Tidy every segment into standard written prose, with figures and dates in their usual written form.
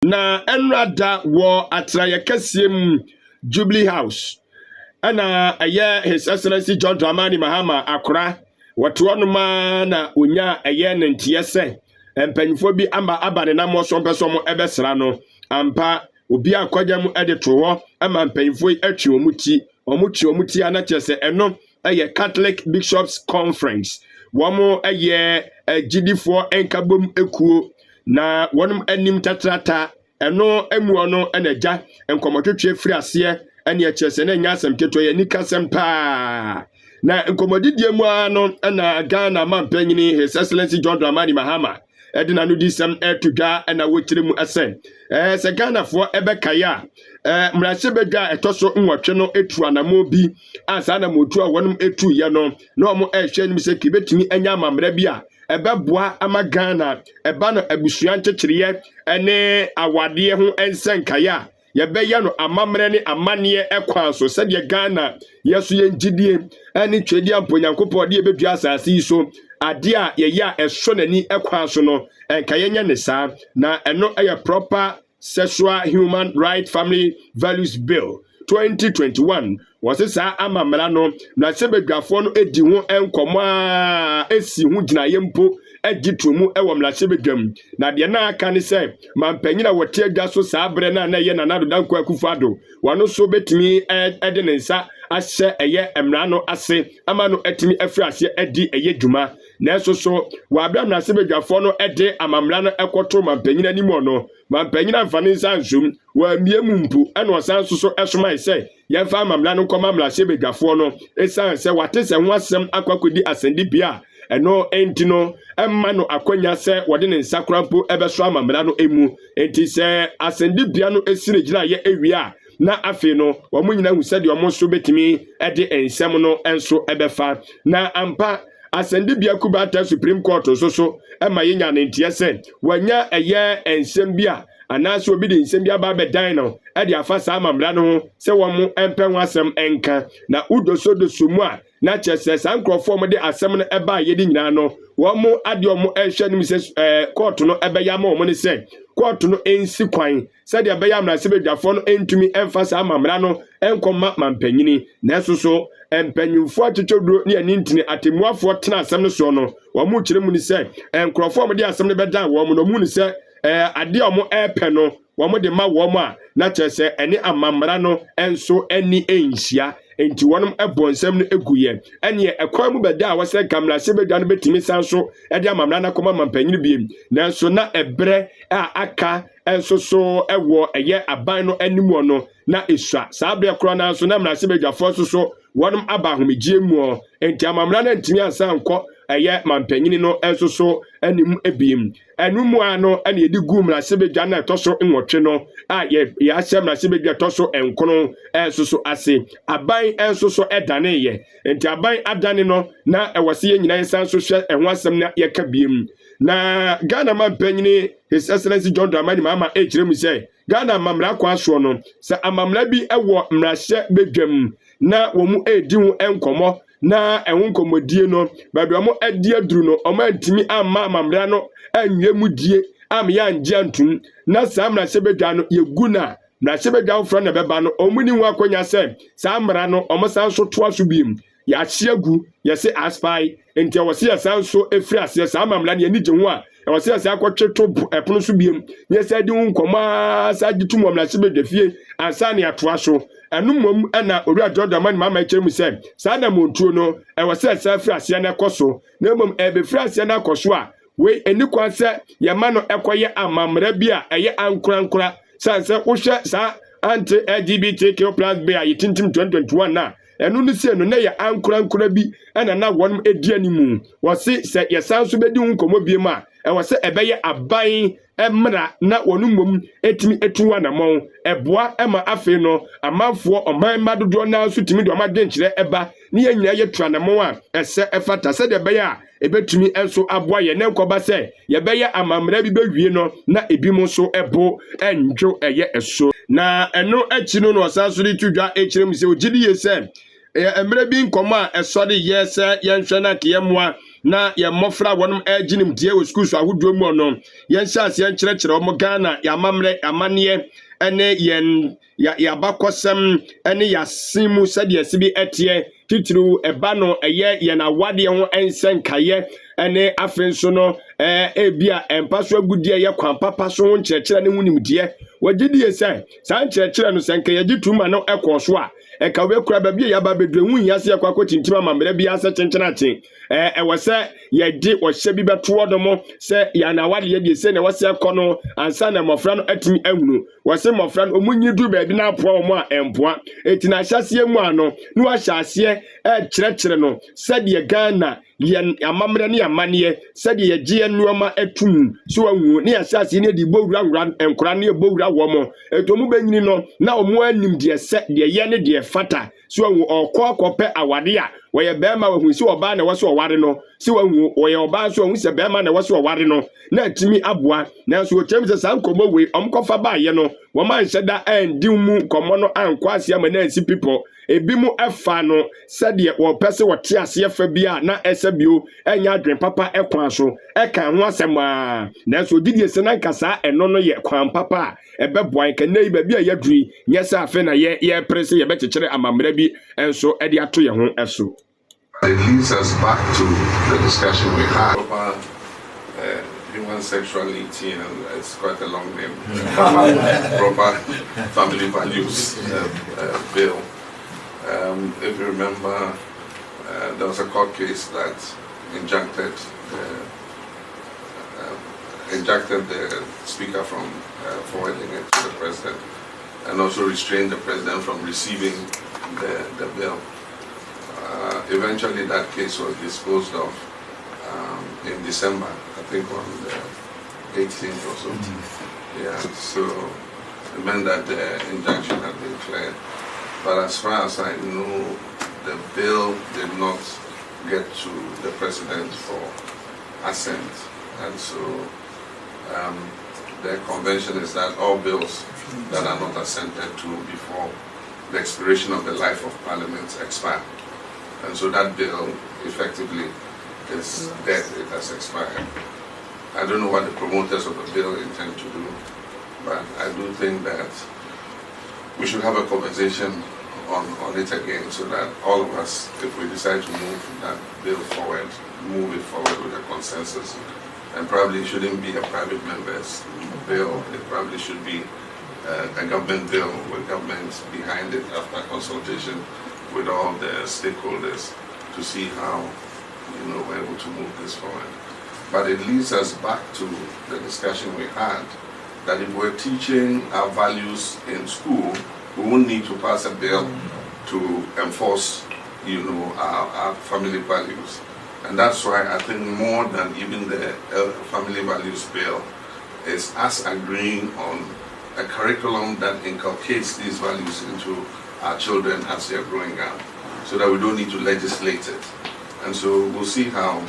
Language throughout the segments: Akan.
na enrada wo atraye kasiem Jubilee House ana His Excellency John Dramani Mahama Akra watu onuma na onya ne ntie se mpanyifo bi aba ne nam so mpeso mo ebesra no ampa obi akwaja mu edito ho ama mpanyifo atwi omuti ana chese eno Catholic Bishops Conference womo gidifo enkabom ekuo na wonum anim tatrata eno emu ono enaja enkomotwetwe firi ase ene chese na nya asem keto ye nikasem pa na nkomodidie mu ano na Ghana mampanyini His Excellency John Dramani Mahama edina no disem etudwa na wotire mu ase se Ghana fo ebekaya mrase bedwa etoso nwotwe no etu anamo bi asa na motu a wonum etu ye no na omo ehwe nim se kibetumi anya amamra bi a ebeboa ama Ghana eba no abusua nkyekireye ene awade ho ensenkaya yebeye no amamre ne amane ekwan so sede Ghana yeso yengidie ani twedi amponyankopo de ebedua asase so ade a yeye a eso nani ekwan so no enkayenya ne sa na eno proper Sexual Human Right Family Values Bill 2021 was sa amamra no na sebedwafo no edi ho enkomo a esi ho ginaye mpo agitumu ewo mlasebedwam na de na aka ne se mampanyina wote adwa so sa abre na ye nanado danko akufado wano so betimi ede ne nsa ahye emra no ase ama no atimi afri ase edi dwuma na eso so wa abra mlasebedwafo no ede amamra no ekoto mampanyina nimo no mampanyina mfane nsa nsum wa miemu mpu ena osanso so esoma se yemfa amamra no koma mlasebedwafo no esan se wate se ho asem akwakodi asende bia eno entino emma no akwanya se wode ne nsakrampo ebeso amamra no emu enti se asende bia no esire gina ye ewia na afi no womunyina hu se de omo so betimi ede ensem no enso ebefa na ampa asende bia kubata Supreme Court so ema yenya ne ntie se wanya ensem bia anaso obi de nsem bia ba bedan no ede afa sa amamra no se womu empen wasem enka na udoso dosumu a na chese sankrofo mo de asem no eba yedi nyina no womu ade omo ehwe nim se court no ebe ya ma omo ne se court no ensi kwan se de ebe ya mra se bedwafo no entumi emfasa amamra no enkoma mampanyini na esoso empanyimfo atwetwoduro ne anintini atemuafo tena asem no so no womu kire mu ni se enkrofo mo de asem no bedan womu no mu ni se ade omo epe no womu de ma womu a na chese eni amamra no enso eni enhia enti wonum ebonsem no eguye ene ekwan mu beda a wose kamra se bedwa no betimi sanso ede amamra na koma mampanyini biem nanso na ebre a aka enso so ewo aban no animu no na esua sabre kro na so na mra se bedwafo so wonum aba homegie mu enti amamra na ntimi ansanko mampanyini no enso so anim ebiem enumu ano ene edi gu mra se bedwa na etoso nwotwe no a ye asem mra se bedwa etoso enkono enso so ase aban enso so edane ye enti aban adane no na ewose ye nyina ensanso hwe enho asem na ye ka biem na Ghana mampanyini His Excellency John Dramani Mahama ejiremu se Ghana mamra kwa so no se amamra bi ewo mrahye bedwam na womu edi hu enkomo na ehun komodie no bado mo adi aduru no o ma ntimi amma amamra no anwe mu die am ya nje antum na samra sebedwa no yeguna na sebedwa fro na beba no omuni hu akonya se samra no o mo san so to aso biem ya hyiagu yese aspai enti wose ya san so efri ase samamra ne ani je hu a wose ya akotwe to epono so biem yese di hu nkoma sa gitum amra sebedwa fie ansa ne atoa so enumom na ori John Dramani Mahama kyeremu se sa na montuo no wose sa fri ase na koso na mom ebe fri ase na koso a we enikwa se yema no ekoye amamra bi a eye ankurankura sanse wohwe sa anti LGBTQ+ bi a yitintim 2021 na enu ni se no na ye ankurankura bi na wonum edi animu wose se yesanso bedi hu komo bi ma wose ebeye aban emra na wonumom etimi etuwa na mon eboa ema afi no amanfo oman madodo na so timi de omadenkire eba ne ye nyina ye tua na mon a ese efata se de beye a ebetumi enso aboa ye ne nkoba se ye beye amamra bi bewie no na ebi mo so ebo enjo eye eso na eno achi no osanso ri tudwa echirem se ogidi ye se emre bi nkoma esode ye se ye nhwe na ke ye moa na yɛ mmɔfra wɔnom ɛgye nimdeɛ wɔ sukuu so ahodoɔ mu no yɛnhyɛ aseɛ nkyerɛkyerɛ wɔn Ghana yɛamammerɛ amanneɛ ɛne yɛn yɛabakɔsɛm ɛne yɛasen mu sɛdeɛ ɛsi bi ɛteɛ titiriw ɛba no ɛyɛ yɛn awadeɛ ho ɛnsɛnkaeɛ ɛne afei nso no ebi a ɛmpa so agudie yɛ kwan papa so ho nkyerɛkyerɛ ne ho nimdeɛ wɔgye die sɛ saa nkyerɛkyerɛ no sɛ nka yɛgye tuma no ɛkɔ so a ɛka wekura baabi a yɛaba bedure hu hia sɛ yɛkɔ akɔtintim amammerɛ bi asɛ kyenkyena ɛwɔ sɛ yɛde ɔhyɛ bi bɛtoɔ do mo sɛ yɛanawade yɛdeɛ sɛ ne wɔsɛ ɛkɔ no ansa na mmɔfra no atumi ahunu wɔsɛ mmɔfra no ɔmu nyi du baabi no apoa wɔ mu a ɛmpoa ɛti na ahyɛseɛ mu a no na wahyɛ aseɛ ɛkyerɛkyerɛ no sɛdeɛ Ghana yɛn amammerɛ ne amanneɛ sɛdeɛ yɛgye yɛn nneɛma atum so wahu ne yɛhyɛ aseɛ ne yɛde bɔwura nkora ne yɛbɔwura wɔ mo ɛti ɔmu bɛnyini no na ɔmu anim deɛ sɛ deɛ yɛ ne deɛ fata so wahu ɔkɔ akɔpɛ awade a wɔyɛ bɛrima wahu sɛ ɔbaa na ɛwɔ sɛ ɔware no sɛ wahu wɔyɛ ɔbaa nso wahu sɛ bɛrima na ɛwɔ sɛ ɔware no na atumi aboa nanso wɔkyerɛm sɛ saa nkɔmmɔ wei ɔmkɔfa baayɛ no wɔma nhyɛ da andi mu nkɔmmɔ no ankɔ aseɛ ama na ansi pipɔ ebi mu ɛfa no sɛdeɛ wɔpɛ sɛ wɔte aseɛ fa bi a na ɛsɛ bio ɛnyɛ adwen papa ɛkwan so ɛka ho asɛm a nanso odidie sɛ na nka saa ɛno no yɛ kwan papa a ɛbɛboa nkɛnɛ yi baabi a yɛaduri nyɛ sɛ afei na yɛpere sɛ yɛbɛkyekyere amammerɛ bi nso ɛde ato yɛn ho ɛso. It leads us back to the discussion we had about human sexuality, and it's quite a long name. Proper family values bill. If you remember, there was a court case that injuncted the speaker from forwarding it to the president, and also restrained the president from receiving the bill. Eventually that case was disposed of in December, I think on the 18th or so. Yeah, so it meant that the injunction had been cleared. But as far as I know, the bill did not get to the president for assent. And so the convention is that all bills that are not assented to before the expiration of the life of Parliament expire. And so that bill effectively is dead, it has expired. I don't know what the promoters of the bill intend to do, but I do think that we should have a conversation on it again so that all of us, if we decide to move that bill forward, move it forward with a consensus. And probably it shouldn't be a private member's bill, it probably should be a government bill with government behind it after consultation with all the stakeholders to see how we're able to move this forward. But it leads us back to the discussion we had that if we're teaching our values in school, we won't need to pass a bill to enforce our family values. And that's why I think more than even the family values bill is us agreeing on a curriculum that inculcates these values into our children as they're growing up, so that we don't need to legislate it. And so we'll see how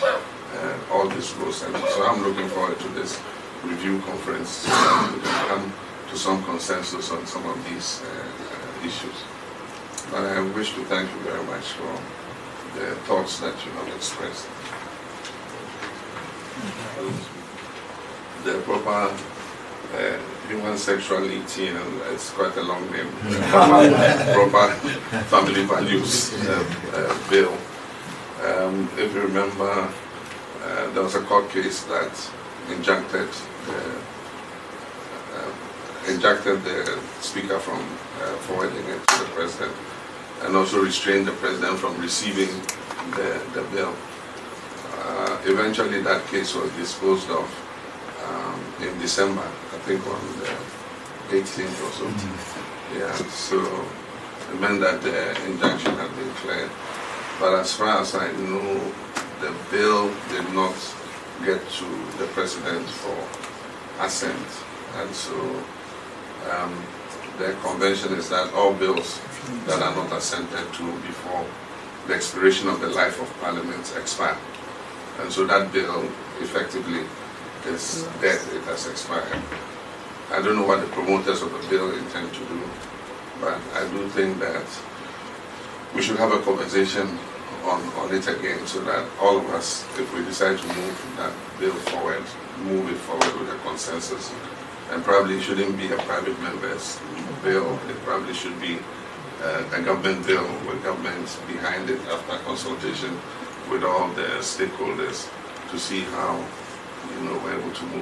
all this goes. And so I'm looking forward to this review conference so that we can come to some consensus on some of these issues. But I wish to thank you very much for the thoughts that you have expressed. The proper human sexuality, and it's quite a long name, proper family values bill. If you remember, there was a court case that injuncted the speaker from forwarding it to the president, and also restrained the president from receiving the bill. Eventually that case was disposed of in December, I think on the 18th or so. Yeah, so it meant that the injunction had been cleared. But as far as I know, the bill did not get to the president for assent. And so the convention is that all bills that are not assented to before the expiration of the life of Parliament expire. And so that bill effectively is dead, it has expired. I don't know what the promoters of the bill intend to do, but I do think that we should have a conversation on it again, so that all of us, if we decide to move that bill forward, move it forward with a consensus. And probably it shouldn't be a private member's bill. It probably should be a government bill with government behind it after consultation with all the stakeholders to see how we're able to move.